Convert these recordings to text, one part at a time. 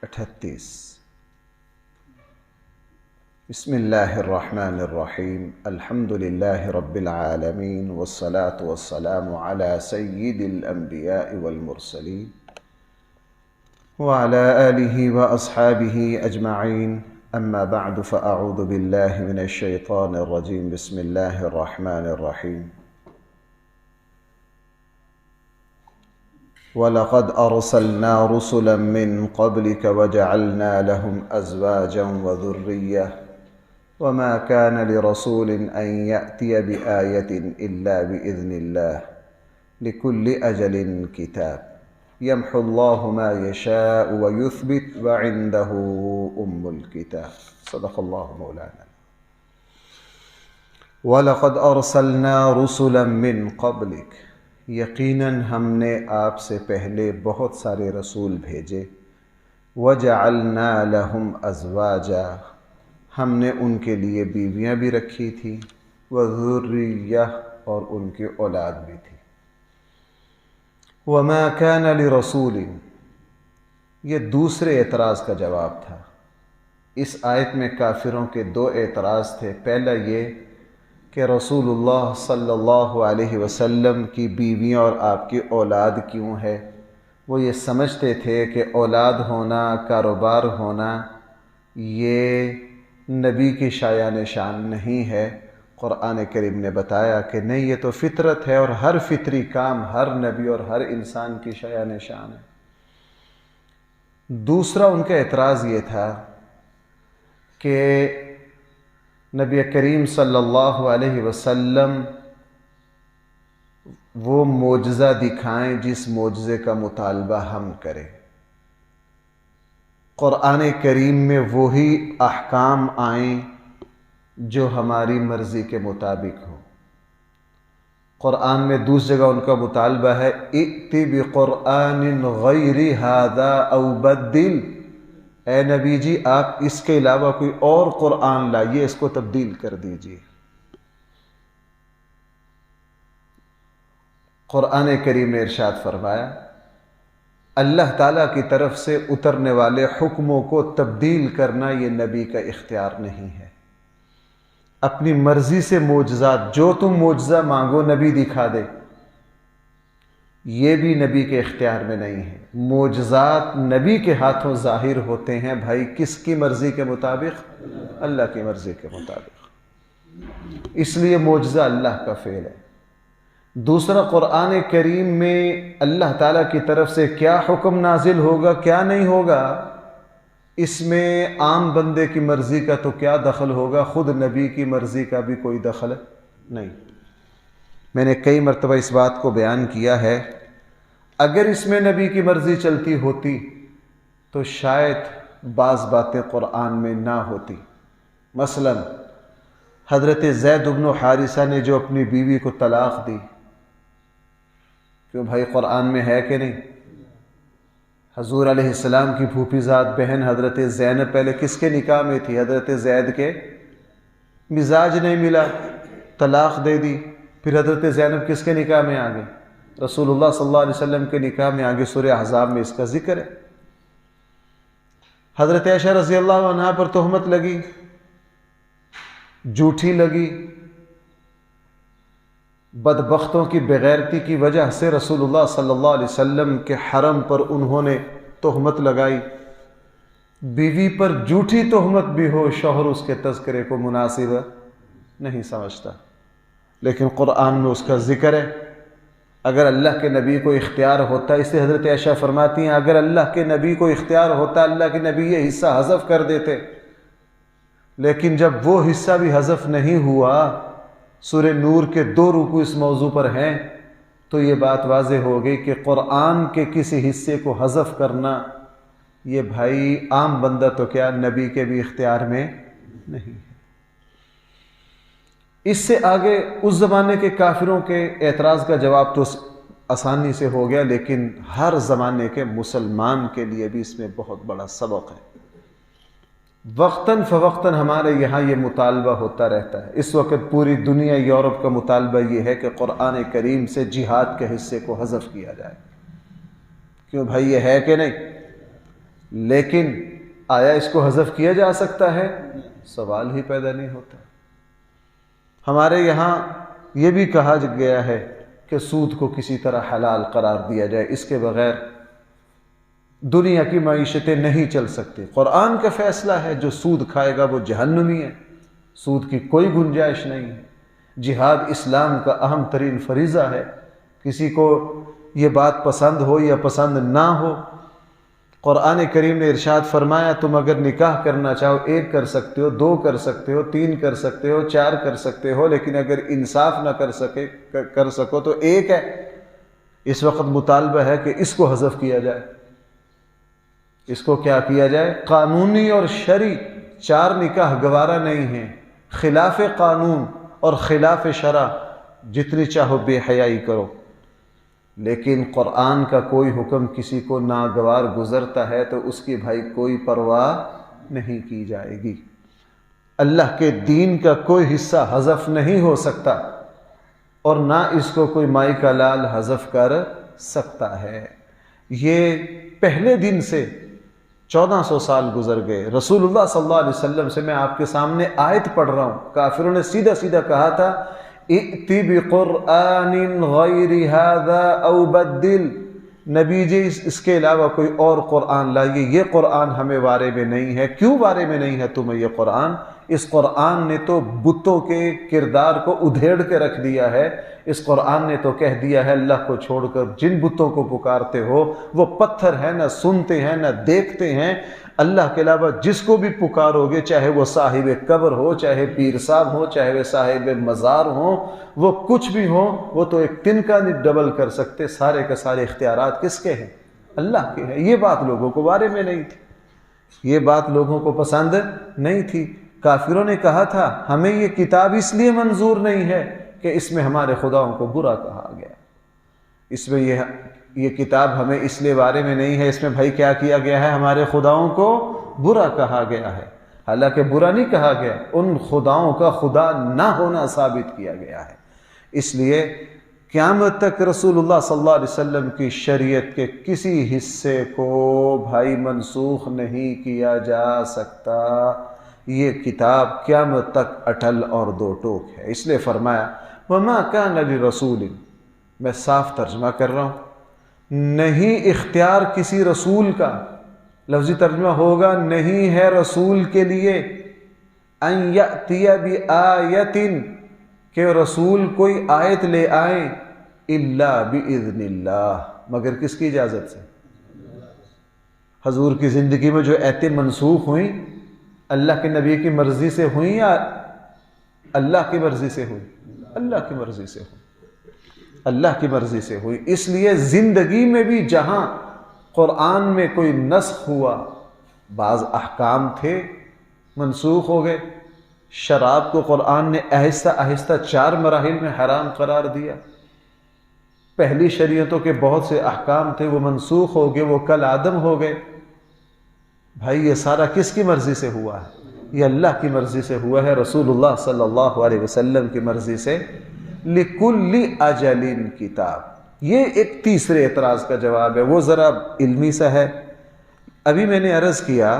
38 بسم اللہ الرحمن الرحیم الحمد للہ رب العالمین والصلاة والسلام علی سید الانبیاء والمرسلین وعلی آلہ واصحابہ اجمعین اما بعد فاعوذ باللہ من الشیطان الرجیم بسم اللہ الرحمن الرحیم وَلَقَدْ أَرْسَلْنَا رُسُلًا مِّن قَبْلِكَ وَجَعَلْنَا لَهُمْ أَزْوَاجًا وَذُرِّيَّةً وَمَا كَانَ لِرَسُولٍ أَن يَأْتِيَ بِآيَةٍ إِلَّا بِإِذْنِ اللَّهِ لِكُلِّ أَجَلٍ كِتَابٌ يَمْحُو اللَّهُ مَا يَشَاءُ وَيُثْبِتُ وَعِندَهُ أُمُّ الْكِتَابِ صدق اللہ مولانا۔ وَلَقَدْ أَرْسَلْنَا رُسُلًا مِّن قَبْلِكَ، یقیناً ہم نے آپ سے پہلے بہت سارے رسول بھیجے۔ وَجَعَلْنَا لَهُمْ أَزْوَاجًا، ہم نے ان کے لیے بیویاں بھی رکھی تھی، وَذُرِّيَّةً اور ان کی اولاد بھی تھی۔ وَمَا كَانَ لِرَسُولٍ، یہ دوسرے اعتراض کا جواب تھا۔ اس آیت میں کافروں کے دو اعتراض تھے۔ پہلا یہ کہ رسول اللہ صلی اللہ علیہ وسلم کی بیویاں اور آپ کی اولاد کیوں ہے؟ وہ یہ سمجھتے تھے کہ اولاد ہونا، کاروبار ہونا یہ نبی کی شایان شان نہیں ہے۔ قرآن کریم نے بتایا کہ نہیں، یہ تو فطرت ہے اور ہر فطری کام ہر نبی اور ہر انسان کی شایان شان ہے۔ دوسرا ان کا اعتراض یہ تھا کہ نبی کریم صلی اللہ علیہ وسلم وہ معجزہ دکھائیں جس معجزے کا مطالبہ ہم کریں۔ قرآن کریم میں وہی احکام آئیں جو ہماری مرضی کے مطابق ہوں۔ قرآن میں دوسری جگہ ان کا مطالبہ ہے ائت بقرآن غیر ھذا او بدل، اے نبی جی آپ اس کے علاوہ کوئی اور قرآن لائیے، اس کو تبدیل کر دیجیے۔ قرآن کریم نے ارشاد فرمایا اللہ تعالیٰ کی طرف سے اترنے والے حکموں کو تبدیل کرنا یہ نبی کا اختیار نہیں ہے۔ اپنی مرضی سے معجزات، جو تم معجزہ مانگو نبی دکھا دے، یہ بھی نبی کے اختیار میں نہیں ہے۔ معجزات نبی کے ہاتھوں ظاہر ہوتے ہیں بھائی، کس کی مرضی کے مطابق؟ اللہ کی مرضی کے مطابق۔ اس لیے معجزہ اللہ کا فعل ہے۔ دوسرا، قرآن کریم میں اللہ تعالیٰ کی طرف سے کیا حکم نازل ہوگا، کیا نہیں ہوگا، اس میں عام بندے کی مرضی کا تو کیا دخل ہوگا، خود نبی کی مرضی کا بھی کوئی دخل نہیں۔ میں نے کئی مرتبہ اس بات کو بیان کیا ہے، اگر اس میں نبی کی مرضی چلتی ہوتی تو شاید بعض باتیں قرآن میں نہ ہوتی۔ مثلا حضرت زید بن حارثہ نے جو اپنی بیوی کو طلاق دی، کیوں بھائی قرآن میں ہے کہ نہیں؟ حضور علیہ السلام کی پھوپھی زاد بہن حضرت زینب پہلے کس کے نکاح میں تھی؟ حضرت زید کے۔ مزاج نہیں ملا، طلاق دے دی، پھر حضرت زینب کس کے نکاح میں آ گئے؟ رسول اللہ صلی اللہ علیہ وسلم کے نکاح میں آگے۔ سورہ احزاب میں اس کا ذکر ہے۔ حضرت عائشہ رضی اللہ عنہا پر تہمت لگی، جھوٹی لگی، بدبختوں کی بغیرتی کی وجہ سے رسول اللہ صلی اللہ علیہ وسلم کے حرم پر انہوں نے تہمت لگائی۔ بیوی پر جھوٹی تہمت بھی ہو، شوہر اس کے تذکرے کو مناسب نہیں سمجھتا، لیکن قرآن میں اس کا ذکر ہے۔ اگر اللہ کے نبی کو اختیار ہوتا، اس سے حضرت عائشہ فرماتی ہیں اگر اللہ کے نبی کو اختیار ہوتا اللہ کے نبی یہ حصہ حذف کر دیتے، لیکن جب وہ حصہ بھی حذف نہیں ہوا، سورہ نور کے 2 رکوع اس موضوع پر ہیں، تو یہ بات واضح ہو گئی کہ قرآن کے کسی حصے کو حذف کرنا یہ بھائی عام بندہ تو کیا نبی کے بھی اختیار میں نہیں ہے۔ اس سے آگے اس زمانے کے کافروں کے اعتراض کا جواب تو آسانی سے ہو گیا، لیکن ہر زمانے کے مسلمان کے لیے بھی اس میں بہت بڑا سبق ہے۔ وقتاً فوقتاً ہمارے یہاں یہ مطالبہ ہوتا رہتا ہے۔ اس وقت پوری دنیا، یورپ کا مطالبہ یہ ہے کہ قرآن کریم سے جہاد کے حصے کو حذف کیا جائے۔ کیوں بھائی یہ ہے کہ نہیں؟ لیکن آیا اس کو حذف کیا جا سکتا ہے؟ سوال ہی پیدا نہیں ہوتا۔ ہمارے یہاں یہ بھی کہا گیا ہے کہ سود کو کسی طرح حلال قرار دیا جائے، اس کے بغیر دنیا کی معیشتیں نہیں چل سکتی۔ قرآن کا فیصلہ ہے جو سود کھائے گا وہ جہنمی ہے، سود کی کوئی گنجائش نہیں ہے۔ جہاد اسلام کا اہم ترین فریضہ ہے، کسی کو یہ بات پسند ہو یا پسند نہ ہو۔ قرآن کریم نے ارشاد فرمایا تم اگر نکاح کرنا چاہو 1 کر سکتے ہو، 2 کر سکتے ہو، 3 کر سکتے ہو، 4 کر سکتے ہو، لیکن اگر انصاف نہ کر سکو تو 1 ہے۔ اس وقت مطالبہ ہے کہ اس کو حذف کیا جائے، اس کو کیا کیا جائے؟ قانونی اور شرعی 4 نکاح گوارا نہیں ہیں، خلاف قانون اور خلاف شرع جتنی چاہو بے حیائی کرو، لیکن قرآن کا کوئی حکم کسی کو ناگوار گزرتا ہے تو اس کی بھائی کوئی پرواہ نہیں کی جائے گی۔ اللہ کے دین کا کوئی حصہ حذف نہیں ہو سکتا اور نہ اس کو کوئی مائی کا لال حذف کر سکتا ہے۔ یہ پہلے دن سے 1400 سال گزر گئے، رسول اللہ صلی اللہ علیہ وسلم سے میں آپ کے سامنے آیت پڑھ رہا ہوں، کافروں نے سیدھا سیدھا کہا تھا ائتی بقرآن غیر ھذا او بدل، نبی جی اس کے علاوہ کوئی اور قرآن لائیے، یہ قرآن ہمیں بارے میں نہیں ہے۔ کیوں بارے میں نہیں ہے تمہیں یہ قرآن؟ اس قرآن نے تو بتوں کے کردار کو ادھیڑ کے رکھ دیا ہے، اس قرآن نے تو کہہ دیا ہے اللہ کو چھوڑ کر جن بتوں کو پکارتے ہو وہ پتھر ہیں، نہ سنتے ہیں نہ دیکھتے ہیں، اللہ کے علاوہ جس کو بھی پکارو گے، چاہے وہ صاحب قبر ہو، چاہے پیر صاحب ہو، چاہے وہ صاحب مزار ہو، وہ کچھ بھی ہو، وہ تو ایک تنکا نہیں ڈبل کر سکتے۔ سارے کے سارے اختیارات کس کے ہیں؟ اللہ کے ہیں۔ یہ بات لوگوں کو بارے میں نہیں تھی، یہ بات لوگوں کو پسند نہیں تھی۔ کافروں نے کہا تھا ہمیں یہ کتاب اس لیے منظور نہیں ہے کہ اس میں ہمارے خداؤں کو برا کہا گیا، اس میں یہ کتاب ہمیں اس لیے بارے میں نہیں ہے، اس میں بھائی کیا کیا گیا ہے؟ ہمارے خداؤں کو برا کہا گیا ہے۔ حالانکہ برا نہیں کہا گیا، ان خداؤں کا خدا نہ ہونا ثابت کیا گیا ہے۔ اس لیے قیامت تک رسول اللہ صلی اللہ علیہ وسلم کی شریعت کے کسی حصے کو بھائی منسوخ نہیں کیا جا سکتا۔ یہ کتاب قیامت تک اٹل اور دو ٹوک ہے۔ اس لیے فرمایا وَمَا كَانَ لِرَسُولٍ، میں صاف ترجمہ کر رہا ہوں، نہیں اختیار کسی رسول کا، لفظی ترجمہ ہوگا نہیں ہے رسول کے لیے ان یأتی بآیت، کہ رسول کوئی آیت لے آئیں، الا باذن اللہ، مگر کس کی اجازت سے؟ حضور کی زندگی میں جو آیتیں منسوخ ہوئیں اللہ کے نبی کی مرضی سے ہوئیں یا اللہ کی مرضی سے ہوئی؟ اللہ کی مرضی سے ہوئی، اللہ کی مرضی سے ہوئی۔ اس لیے زندگی میں بھی جہاں قرآن میں کوئی نسخ ہوا، بعض احکام تھے منسوخ ہو گئے۔ شراب کو قرآن نے آہستہ آہستہ 4 مراحل میں حرام قرار دیا۔ پہلی شریعتوں کے بہت سے احکام تھے وہ منسوخ ہو گئے، وہ کل عدم ہو گئے۔ بھائی یہ سارا کس کی مرضی سے ہوا ہے؟ یہ اللہ کی مرضی سے ہوا ہے، رسول اللہ صلی اللہ علیہ وسلم کی مرضی سے۔ لِكُلِّ أَجَلٍ کتاب، یہ ایک تیسرے اعتراض کا جواب ہے، وہ ذرا علمی سا ہے۔ ابھی میں نے عرض کیا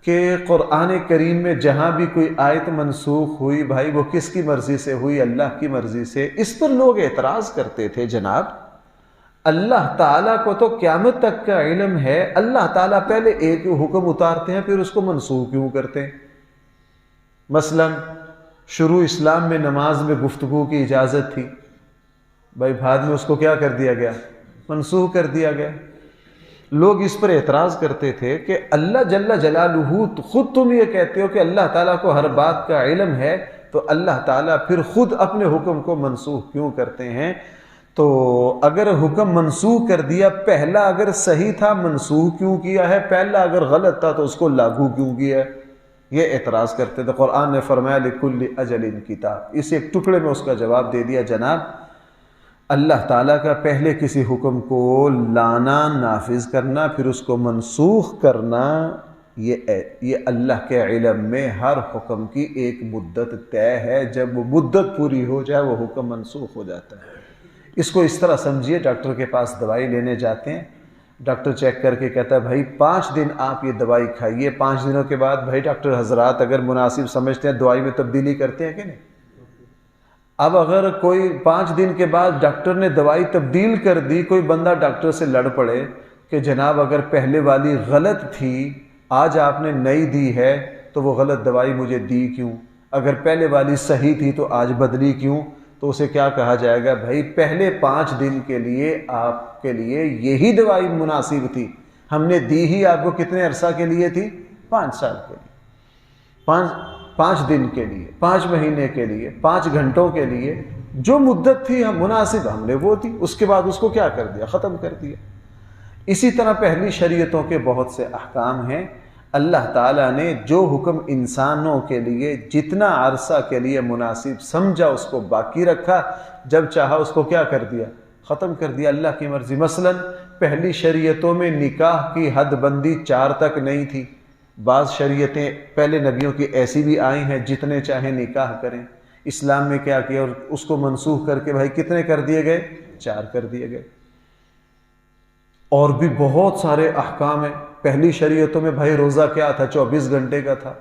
کہ قرآن کریم میں جہاں بھی کوئی آیت منسوخ ہوئی بھائی وہ کس کی مرضی سے ہوئی؟ اللہ کی مرضی سے۔ اس پر لوگ اعتراض کرتے تھے جناب اللہ تعالیٰ کو تو قیامت تک کا علم ہے، اللہ تعالیٰ پہلے ایک حکم اتارتے ہیں پھر اس کو منسوخ کیوں کرتے ہیں؟ مثلا شروع اسلام میں نماز میں گفتگو کی اجازت تھی، بھائی بعد میں اس کو کیا کر دیا گیا؟ منسوخ کر دیا گیا۔ لوگ اس پر اعتراض کرتے تھے کہ اللہ جل جلالہ، خود تم یہ کہتے ہو کہ اللہ تعالیٰ کو ہر بات کا علم ہے، تو اللہ تعالیٰ پھر خود اپنے حکم کو منسوخ کیوں کرتے ہیں؟ تو اگر حکم منسوخ کر دیا، پہلا اگر صحیح تھا منسوخ کیوں کیا ہے؟ پہلا اگر غلط تھا تو اس کو لاگو کیوں کیا ہے؟ یہ اعتراض کرتے تھے۔ قرآن نے فرمایا لِكُلِّ أَجَلٍ کتاب، اس ایک ٹکڑے میں اس کا جواب دے دیا جناب اللہ تعالیٰ کا پہلے کسی حکم کو لانا، نافذ کرنا، پھر اس کو منسوخ کرنا، یہ اللہ کے علم میں ہر حکم کی ایک مدت طے ہے، جب وہ مدت پوری ہو جائے وہ حکم منسوخ ہو جاتا ہے۔ اس کو اس طرح سمجھیے، ڈاکٹر کے پاس دوائی لینے جاتے ہیں، ڈاکٹر چیک کر کے کہتا ہے بھائی 5 دن آپ یہ دوائی کھائیے، 5 دنوں کے بعد بھائی ڈاکٹر حضرات اگر مناسب سمجھتے ہیں دوائی میں تبدیلی کرتے ہیں کہ نہیں؟ اب اگر کوئی 5 دن کے بعد ڈاکٹر نے دوائی تبدیل کر دی، کوئی بندہ ڈاکٹر سے لڑ پڑے کہ جناب اگر پہلے والی غلط تھی آج آپ نے نئی دی ہے تو وہ غلط دوائی مجھے دی کیوں؟ اگر پہلے والی صحیح تھی تو آج بدلی کیوں؟ تو اسے کیا کہا جائے گا؟ بھائی پہلے 5 دن کے لیے آپ کے لیے یہی دوائی مناسب تھی، ہم نے دی ہی آپ کو کتنے عرصہ کے لیے تھی؟ 5 سال کے لیے، 5 دن کے لیے، 5 مہینے کے لیے، 5 گھنٹوں کے لیے، جو مدت تھی ہم مناسب ہم نے وہ تھی، اس کے بعد اس کو کیا کر دیا؟ ختم کر دیا۔ اسی طرح پہلی شریعتوں کے بہت سے احکام ہیں، اللہ تعالیٰ نے جو حکم انسانوں کے لیے جتنا عرصہ کے لیے مناسب سمجھا اس کو باقی رکھا، جب چاہا اس کو کیا کر دیا؟ ختم کر دیا، اللہ کی مرضی۔ مثلا پہلی شریعتوں میں نکاح کی حد بندی 4 تک نہیں تھی، بعض شریعتیں پہلے نبیوں کی ایسی بھی آئی ہیں جتنے چاہیں نکاح کریں، اسلام میں کیا کیا اور اس کو منسوخ کر کے بھائی کتنے کر دیے گئے؟ 4 کر دیے گئے۔ اور بھی بہت سارے احکام ہیں، پہلی شریعتوں میں بھائی روزہ کیا تھا؟ 24 گھنٹے کا تھا،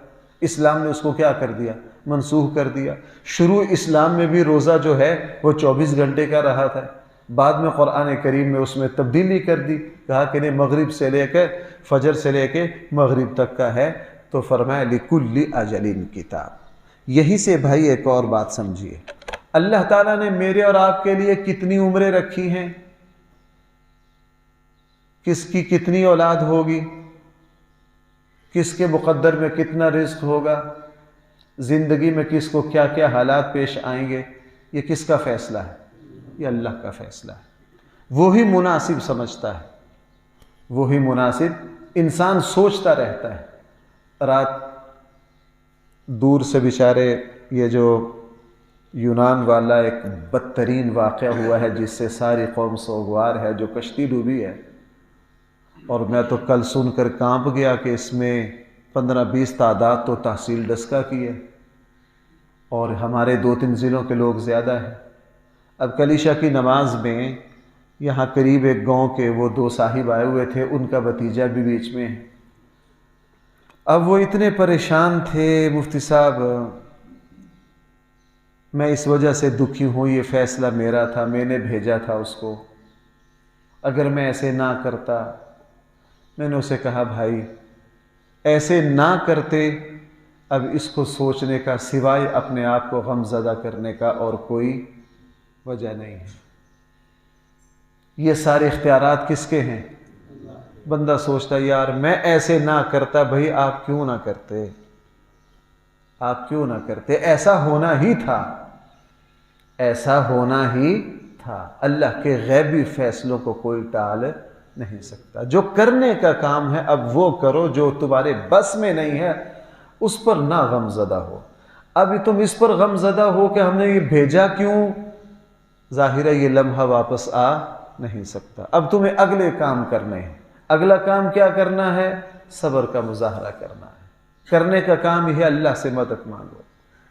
اسلام نے اس کو کیا کر دیا؟ منسوخ کر دیا۔ شروع اسلام میں بھی روزہ جو ہے وہ 24 گھنٹے کا رہا تھا، بعد میں قرآن کریم میں اس میں تبدیلی کر دی، کہا کہ نہیں مغرب سے لے کے فجر سے لے کے مغرب تک کا ہے، تو فرمایا لِكُلِّ أَجَلٍ کتاب۔ یہی سے بھائی ایک اور بات سمجھیے، اللہ تعالیٰ نے میرے اور آپ کے لیے کتنی عمریں رکھی ہیں، کس کی کتنی اولاد ہوگی، کس کے مقدر میں کتنا رزق ہوگا، زندگی میں کس کو کیا کیا حالات پیش آئیں گے، یہ کس کا فیصلہ ہے؟ یہ اللہ کا فیصلہ ہے، وہی مناسب سمجھتا ہے، وہی مناسب۔ انسان سوچتا رہتا ہے، رات دور سے بیچارے یہ جو یونان والا ایک بدترین واقعہ ہوا ہے جس سے ساری قوم سوگوار ہے، جو کشتی ڈوبی ہے، اور میں تو کل سن کر کانپ گیا کہ اس میں 15-20 تعداد تو تحصیل ڈسکا کی ہے، اور ہمارے 2-3 ضلعوں کے لوگ زیادہ ہیں۔ اب کلیشا کی نماز میں یہاں قریب ایک گاؤں کے وہ 2 صاحب آئے ہوئے تھے، ان کا بھتیجا بھی بیچ میں ہے۔ اب وہ اتنے پریشان تھے، مفتی صاحب میں اس وجہ سے دکھی ہوں، یہ فیصلہ میرا تھا، میں نے بھیجا تھا اس کو، اگر میں ایسے نہ کرتا۔ میں نے اسے کہا بھائی ایسے نہ کرتے، اب اس کو سوچنے کا سوائے اپنے آپ کو غم زدہ کرنے کا اور کوئی وجہ نہیں ہے۔ یہ سارے اختیارات کس کے ہیں؟ بندہ سوچتا یار میں ایسے نہ کرتا، بھائی آپ کیوں نہ کرتے، آپ کیوں نہ کرتے؟ ایسا ہونا ہی تھا، ایسا ہونا ہی تھا۔ اللہ کے غیبی فیصلوں کو کوئی ٹال نہیں سکتا۔ جو کرنے کا کام ہے اب وہ کرو، جو تمہارے بس میں نہیں ہے اس پر نہ غم زدہ ہو۔ اب تم اس پر غم زدہ ہو کہ ہم نے یہ بھیجا کیوں، ظاہر ہے یہ لمحہ واپس آ نہیں سکتا۔ اب تمہیں اگلے کام کرنے ہیں۔ اگلا کام کیا کرنا ہے؟ صبر کا مظاہرہ کرنا ہے۔ کرنے کا کام یہ ہے اللہ سے مدد مانگو،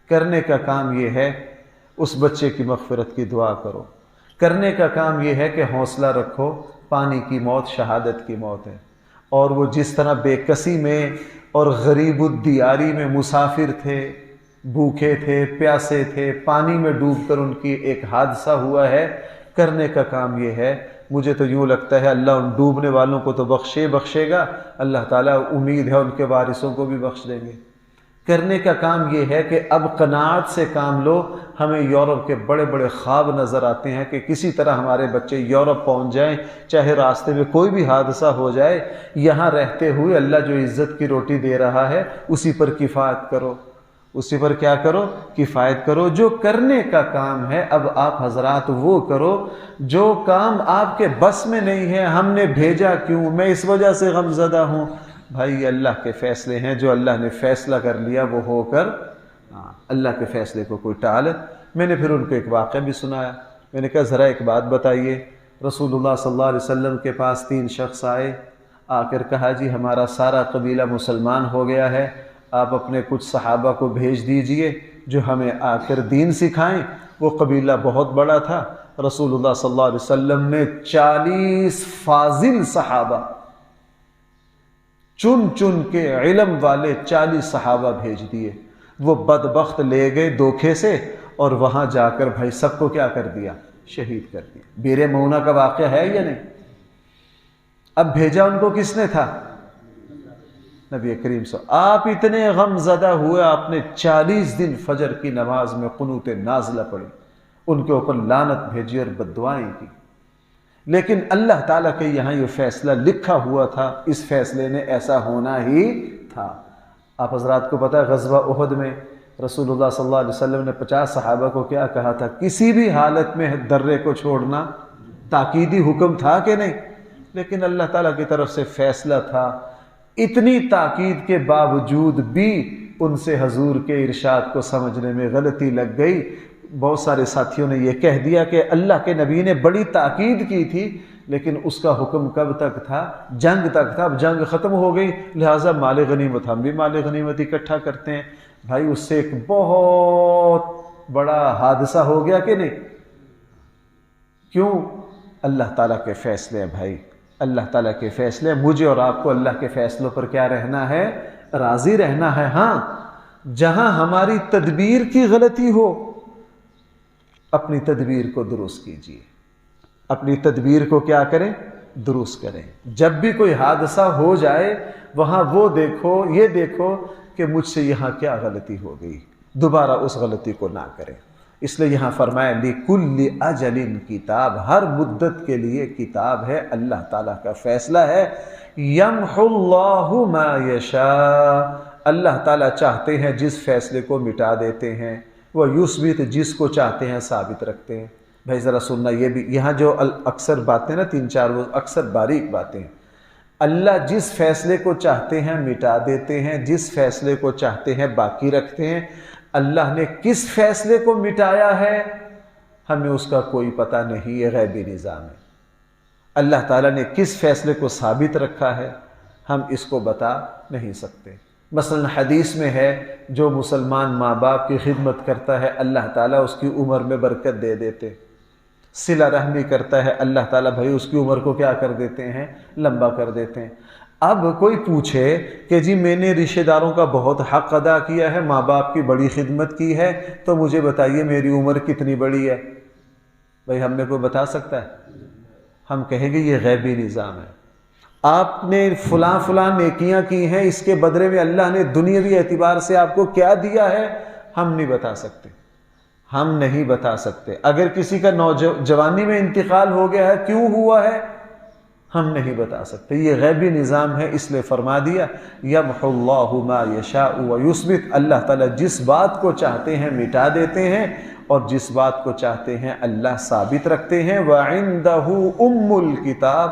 کرنے کا کام یہ ہے اس بچے کی مغفرت کی دعا کرو، کرنے کا کام یہ ہے کہ حوصلہ رکھو، پانی کی موت شہادت کی موت ہے۔ اور وہ جس طرح بے کسی میں اور غریب الدیاری میں مسافر تھے، بھوکے تھے، پیاسے تھے، پانی میں ڈوب کر ان کی ایک حادثہ ہوا ہے، کرنے کا کام یہ ہے۔ مجھے تو یوں لگتا ہے اللہ ان ڈوبنے والوں کو تو بخشے گا، اللہ تعالیٰ امید ہے ان کے وارثوں کو بھی بخش دیں گے۔ کرنے کا کام یہ ہے کہ اب قناعت سے کام لو۔ ہمیں یورپ کے بڑے بڑے خواب نظر آتے ہیں کہ کسی طرح ہمارے بچے یورپ پہنچ جائیں، چاہے راستے میں کوئی بھی حادثہ ہو جائے، یہاں رہتے ہوئے اللہ جو عزت کی روٹی دے رہا ہے اسی پر کفایت کرو، اسی پر کیا کرو؟ کفایت کرو۔ جو کرنے کا کام ہے اب آپ حضرات وہ کرو، جو کام آپ کے بس میں نہیں ہے۔ ہم نے بھیجا کیوں، میں اس وجہ سے غم زدہ ہوں، بھائی یہ اللہ کے فیصلے ہیں، جو اللہ نے فیصلہ کر لیا وہ ہو کر، اللہ کے فیصلے کو کوئی ٹال۔ میں نے پھر ان کو ایک واقعہ بھی سنایا، میں نے کہا ذرا ایک بات بتائیے، رسول اللہ صلی اللہ علیہ وسلم کے پاس 3 شخص آئے، آ کر کہا جی ہمارا سارا قبیلہ مسلمان ہو گیا ہے، آپ اپنے کچھ صحابہ کو بھیج دیجئے جو ہمیں آ کر دین سکھائیں۔ وہ قبیلہ بہت بڑا تھا، رسول اللہ صلی اللہ علیہ وسلم نے 40 فاضل صحابہ چن چن کے علم والے 40 صحابہ بھیج دیے۔ وہ بدبخت لے گئے دھوکے سے اور وہاں جا کر بھائی سب کو کیا کر دیا؟ شہید کر دیا۔ بیر مونا کا واقعہ ہے یا نہیں؟ اب بھیجا ان کو کس نے تھا؟ نبی کریم صلی اللہ علیہ وسلم۔ آپ اتنے غم زدہ ہوئے، آپ نے 40 دن فجر کی نماز میں قنوت نازلہ پڑھی، ان کے اوپر لعنت بھیجی اور بددعائیں کی، لیکن اللہ تعالیٰ کے یہاں یہ فیصلہ لکھا ہوا تھا، اس فیصلے نے ایسا ہونا ہی تھا۔ آپ حضرات کو پتہ ہے غزوہ احد میں رسول اللہ صلی اللہ علیہ وسلم نے 50 صحابہ کو کیا کہا تھا؟ کسی بھی حالت میں درے کو چھوڑنا، تاکیدی حکم تھا کہ نہیں؟ لیکن اللہ تعالیٰ کی طرف سے فیصلہ تھا۔ اتنی تاکید کے باوجود بھی ان سے حضور کے ارشاد کو سمجھنے میں غلطی لگ گئی۔ بہت سارے ساتھیوں نے یہ کہہ دیا کہ اللہ کے نبی نے بڑی تاکید کی تھی، لیکن اس کا حکم کب تک تھا؟ جنگ تک تھا۔ اب جنگ ختم ہو گئی، لہٰذا مال غنیمت، ہم بھی مال غنیمت اکٹھا کرتے ہیں۔ بھائی اس سے ایک بہت بڑا حادثہ ہو گیا کہ نہیں؟ کیوں؟ اللہ تعالیٰ کے فیصلے ہیں بھائی، اللہ تعالیٰ کے فیصلے۔ مجھے اور آپ کو اللہ کے فیصلوں پر کیا رہنا ہے؟ راضی رہنا ہے۔ ہاں، جہاں ہماری تدبیر کی غلطی ہو، اپنی تدبیر کو درست کیجیے، اپنی تدبیر کو کیا کریں؟ درست کریں۔ جب بھی کوئی حادثہ ہو جائے وہاں وہ دیکھو، یہ دیکھو کہ مجھ سے یہاں کیا غلطی ہو گئی، دوبارہ اس غلطی کو نہ کریں۔ اس لیے یہاں فرمایا لِكُلِّ أَجَلٍ کتاب، ہر مدت کے لیے کتاب ہے، اللہ تعالیٰ کا فیصلہ ہے۔ يَمْحُ اللَّهُ مَا يَشَاءُ، اللہ تعالیٰ چاہتے ہیں جس فیصلے کو مٹا دیتے ہیں، وہ یثبت، جس کو چاہتے ہیں ثابت رکھتے ہیں۔ بھائی ذرا سننا، یہ بھی یہاں جو اکثر باتیں نا 3-4 وہ اکثر باریک باتیں، اللہ جس فیصلے کو چاہتے ہیں مٹا دیتے ہیں، جس فیصلے کو چاہتے ہیں باقی رکھتے ہیں۔ اللہ نے کس فیصلے کو مٹایا ہے ہمیں اس کا کوئی پتہ نہیں، یہ غیبی نظام ہے۔ اللہ تعالیٰ نے کس فیصلے کو ثابت رکھا ہے ہم اس کو بتا نہیں سکتے۔ مثلا حدیث میں ہے جو مسلمان ماں باپ کی خدمت کرتا ہے اللہ تعالیٰ اس کی عمر میں برکت دے دیتے، صلہ رحمی کرتا ہے اللہ تعالیٰ بھائی اس کی عمر کو کیا کر دیتے ہیں؟ لمبا کر دیتے ہیں۔ اب کوئی پوچھے کہ جی میں نے رشتہ داروں کا بہت حق ادا کیا ہے، ماں باپ کی بڑی خدمت کی ہے، تو مجھے بتائیے میری عمر کتنی بڑی ہے؟ بھائی ہم نے کوئی بتا سکتا ہے؟ ہم کہیں گے یہ غیبی نظام ہے۔ آپ نے فلاں نیکیاں کی ہیں، اس کے بدلے میں اللہ نے دنیاوی اعتبار سے آپ کو کیا دیا ہے ہم نہیں بتا سکتے، ہم نہیں بتا سکتے۔ اگر کسی کا نوجوانی میں انتقال ہو گیا ہے، کیوں ہوا ہے ہم نہیں بتا سکتے، یہ غیبی نظام ہے۔ اس لیے فرما دیا یمحو اللہ ما یشاء ویثبت، اللہ تعالیٰ جس بات کو چاہتے ہیں مٹا دیتے ہیں اور جس بات کو چاہتے ہیں اللہ ثابت رکھتے ہیں۔ وعنده ام الکتاب،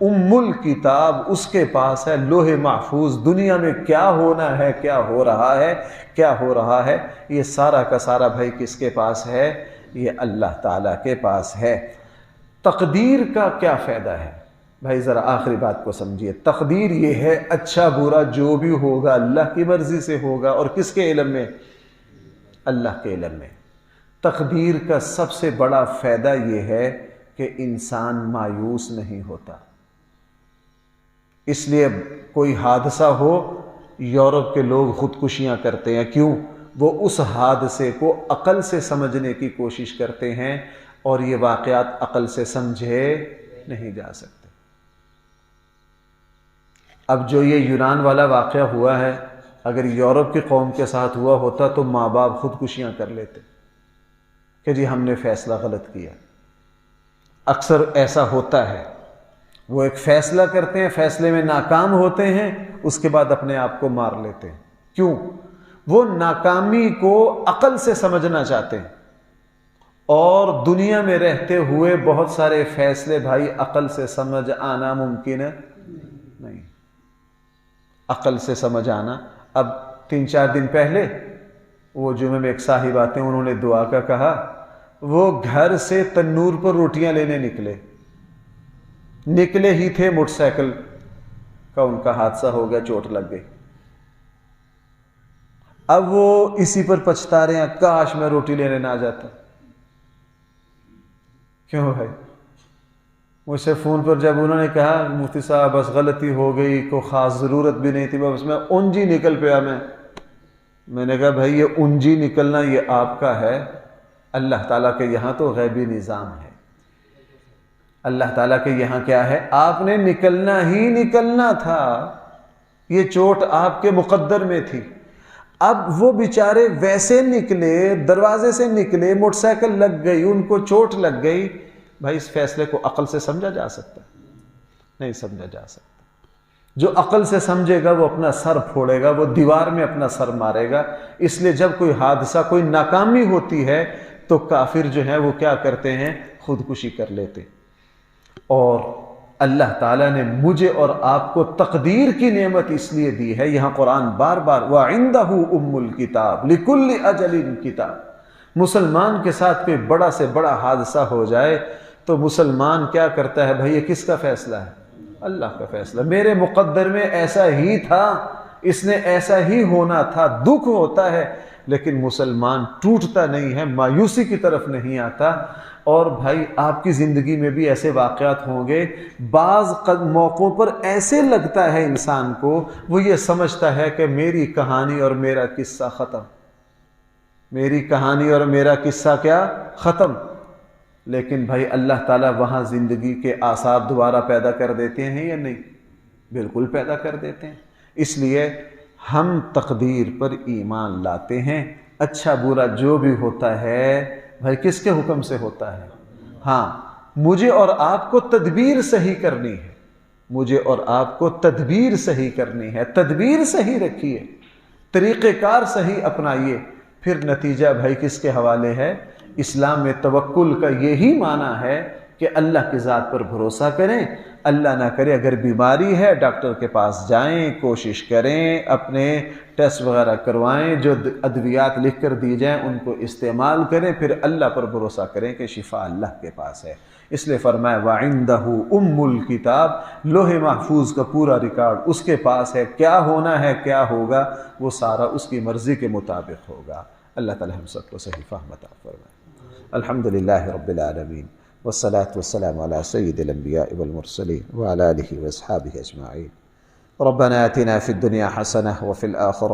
ام الکتاب اس کے پاس ہے لوح محفوظ، دنیا میں کیا ہونا ہے، کیا ہو رہا ہے، کیا ہو رہا ہے، یہ سارا کا سارا بھائی کس کے پاس ہے؟ یہ اللہ تعالیٰ کے پاس ہے۔ تقدیر کا کیا فائدہ ہے؟ بھائی ذرا آخری بات کو سمجھیے، تقدیر یہ ہے اچھا برا جو بھی ہوگا اللہ کی مرضی سے ہوگا، اور کس کے علم میں؟ اللہ کے علم میں۔ تقدیر کا سب سے بڑا فائدہ یہ ہے کہ انسان مایوس نہیں ہوتا۔ اس لیے کوئی حادثہ ہو، یورپ کے لوگ خودکشیاں کرتے ہیں، کیوں؟ وہ اس حادثے کو عقل سے سمجھنے کی کوشش کرتے ہیں، اور یہ واقعات عقل سے سمجھے نہیں جا سکتے۔ اب جو یہ یونان والا واقعہ ہوا ہے، اگر یورپ کی قوم کے ساتھ ہوا ہوتا تو ماں باپ خودکشیاں کر لیتے کہ جی ہم نے فیصلہ غلط کیا۔ اکثر ایسا ہوتا ہے، وہ ایک فیصلہ کرتے ہیں، فیصلے میں ناکام ہوتے ہیں، اس کے بعد اپنے آپ کو مار لیتے ہیں۔ کیوں؟ وہ ناکامی کو عقل سے سمجھنا چاہتے ہیں، اور دنیا میں رہتے ہوئے بہت سارے فیصلے بھائی عقل سے سمجھ آنا ممکن نہیں۔ عقل سے سمجھ آنا، اب 3-4 دن پہلے وہ جمعے میں ایک صاحب آتے ہیں، انہوں نے دعا کا کہا، وہ گھر سے تنور پر روٹیاں لینے نکلے ہی تھے، موٹر سائیکل کا ان کا حادثہ ہو گیا، چوٹ لگ گئی۔ اب وہ اسی پر پچھتا رہے ہیں، کاش میں روٹی لینے نہ آ جاتا۔ کیوں بھائی؟ مجھ سے فون پر جب انہوں نے کہا مفتی صاحب بس غلطی ہو گئی، کوئی خاص ضرورت بھی نہیں تھی، بس میں اونجی نکل پیا۔ میں نے کہا بھائی یہ اونجی نکلنا یہ آپ کا ہے، اللہ تعالیٰ کے یہاں تو غیبی نظام ہے۔ اللہ تعالیٰ کے یہاں کیا ہے؟ آپ نے نکلنا ہی نکلنا تھا، یہ چوٹ آپ کے مقدر میں تھی۔ اب وہ بیچارے ویسے نکلے، دروازے سے نکلے، موٹر سائیکل لگ گئی، ان کو چوٹ لگ گئی۔ بھائی اس فیصلے کو عقل سے سمجھا جا سکتا؟ نہیں سمجھا جا سکتا۔ جو عقل سے سمجھے گا وہ اپنا سر پھوڑے گا، وہ دیوار میں اپنا سر مارے گا۔ اس لیے جب کوئی حادثہ، کوئی ناکامی ہوتی ہے تو کافر جو ہیں وہ کیا کرتے ہیں؟ خودکشی کر لیتے۔ اور اللہ تعالیٰ نے مجھے اور آپ کو تقدیر کی نعمت اس لیے دی ہے، یہاں قرآن بار بار وَعِندَهُ أُمُّ الْكِتَابِ لِكُلِّ أَجَلٍ كِتَابٌ۔ مسلمان کے ساتھ کوئی بڑا سے بڑا حادثہ ہو جائے تو مسلمان کیا کرتا ہے؟ بھائی یہ کس کا فیصلہ ہے؟ اللہ کا فیصلہ۔ میرے مقدر میں ایسا ہی تھا، اس نے ایسا ہی ہونا تھا۔ دکھ ہوتا ہے لیکن مسلمان ٹوٹتا نہیں ہے، مایوسی کی طرف نہیں آتا۔ اور بھائی آپ کی زندگی میں بھی ایسے واقعات ہوں گے، بعض موقعوں پر ایسے لگتا ہے انسان کو، وہ یہ سمجھتا ہے کہ میری کہانی اور میرا قصہ ختم، میری کہانی اور میرا قصہ کیا؟ ختم۔ لیکن بھائی اللہ تعالیٰ وہاں زندگی کے آثار دوبارہ پیدا کر دیتے ہیں یا نہیں؟ بالکل پیدا کر دیتے ہیں۔ اس لیے ہم تقدیر پر ایمان لاتے ہیں۔ اچھا برا جو بھی ہوتا ہے بھائی کس کے حکم سے ہوتا ہے؟ ہاں مجھے اور آپ کو تدبیر صحیح کرنی ہے، مجھے اور آپ کو تدبیر صحیح کرنی ہے، تدبیر صحیح رکھیے، طریقہ کار صحیح اپنائیے، پھر نتیجہ بھائی کس کے حوالے ہے؟ اسلام میں توکل کا یہی معنی ہے کہ اللہ کی ذات پر بھروسہ کریں۔ اللہ نہ کرے اگر بیماری ہے ڈاکٹر کے پاس جائیں، کوشش کریں، اپنے ٹیسٹ وغیرہ کروائیں، جو ادویات لکھ کر دی جائیں ان کو استعمال کریں، پھر اللہ پر بھروسہ کریں کہ شفا اللہ کے پاس ہے۔ اس لیے فرمایا وَعِندَهُ أُمُّ الْكِتَابِ، لوح محفوظ کا پورا ریکارڈ اس کے پاس ہے، کیا ہونا ہے کیا ہوگا وہ سارا اس کی مرضی کے مطابق ہوگا۔ اللہ تعالی ہم سب کو صحیح فہم عطا فرمائے۔ الحمدللہ رب العالمین، والصلاة والسلام على سید الانبیاء والمرسلین وعلى آلہ واصحابہ اجمعین۔ ربنا آتنا فی الدنیا حسنہ وفی الآخرہ